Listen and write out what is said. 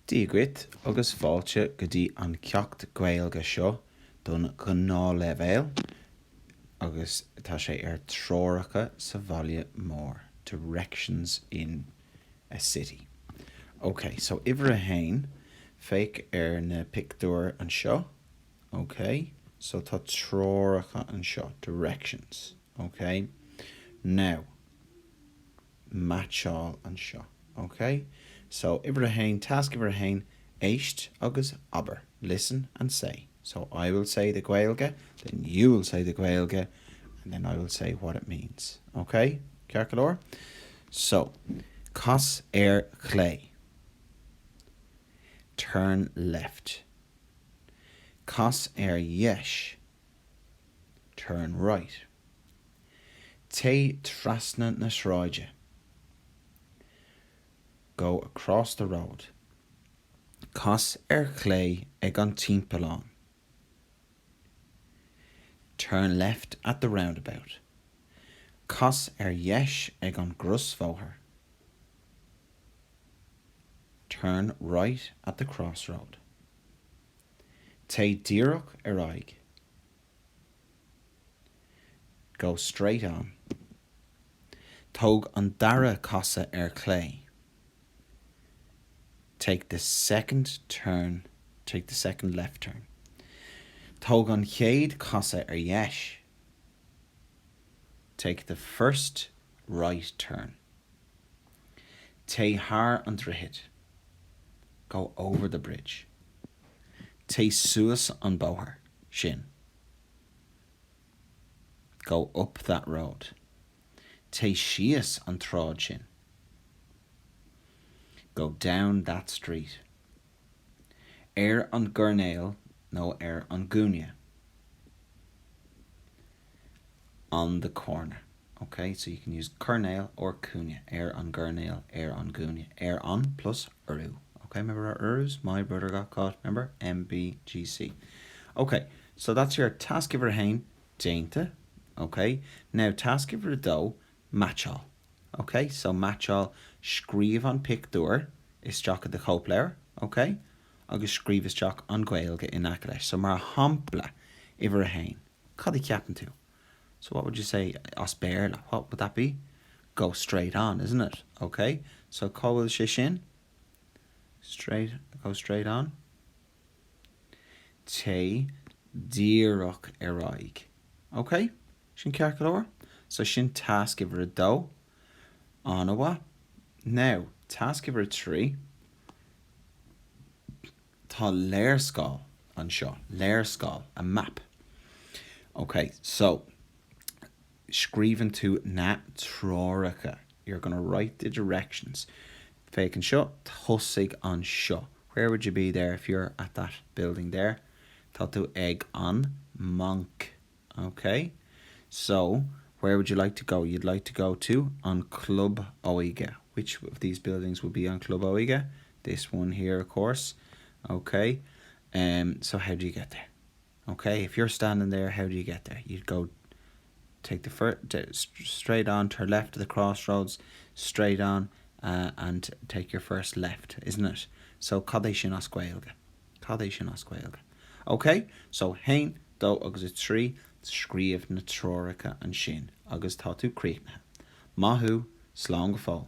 Dígrit agus fáilte go dtí an ceacht gaeilge seo don gnáthleibhéal agus tá sé Treoracha sa bhaile mór. Directions in a city. Okay, so iver a hain feic na pictúr an seo. Okay, so tá Treoracha an seo. Directions. Okay, now matchall an seo. Okay, so iver a hain, task iver a hain, éist agus aber. Listen and say. So I will say the gaeilge, then you will say the gaeilge, and then I will say what it means. Okay, Cearcadóir? So, cos clay. Turn left. Cos yesh. Turn right. Te trasna na sráide. Go across the road. Cos clay ag an timpeán. Turn left at the roundabout. Cos yesh ag an grusmhóthair. Turn right at the crossroad. Te díreach aig. Go straight on. Tóg an dara casa clay. Take the second left turn. Tóg an chéad casa yesh. Take the first right turn. Te haar an drihid. Go over the bridge. Te suas an bóthair. Sin. Go up that road. Te sias an trád sin. Go down that street. An gurnail, no an gúine. On the corner. Okay, so you can use gurnail or cúine. An gurnail, an gúine. On plus uru. Okay, remember our urus? My brother got caught. Remember? MBGC. Okay, so that's your task iver hain, déinte. Okay, now task iver dó, matchall. Okay, so matchall, scríomh an pictúr is teach de chópléir. Okay, agus scríomh is teach an gaeilge in acadéis. So mar hampla iver hain. Cad I ceapan tú? So what would you say as béarla? What would that be? Go straight on, isn't it? Okay, so call sé sin. Go straight on. Te díreach aig. Okay, sin Cearcadóir. So sin task iver dó. Anawa. Now, task iver 3. Tá léirscáil an seo. Léirscáil, a map. Okay, so scríomhann tú na Treoracha. You're going to write the directions. Feic an seo, thosaigh an seo. Where would you be there if you're at that building there? Tá tú ag an monk. Okay, so where would you like to go? You'd like to go to an Club Oige. Which of these buildings would be on Club Oige? This one here, of course. Okay, so how do you get there? Okay, if you're standing there, how do you get there? You'd go take the first straight on, turn left to the crossroads, straight on, and take your first left, isn't it? So cadé sin as gaeilge. Cadé sin as gaeilge. Okay, so hain, dó agus a 3, scríomh na Treoracha an sin, agus tá tú críochnaithe. Maithú, slán go fóill.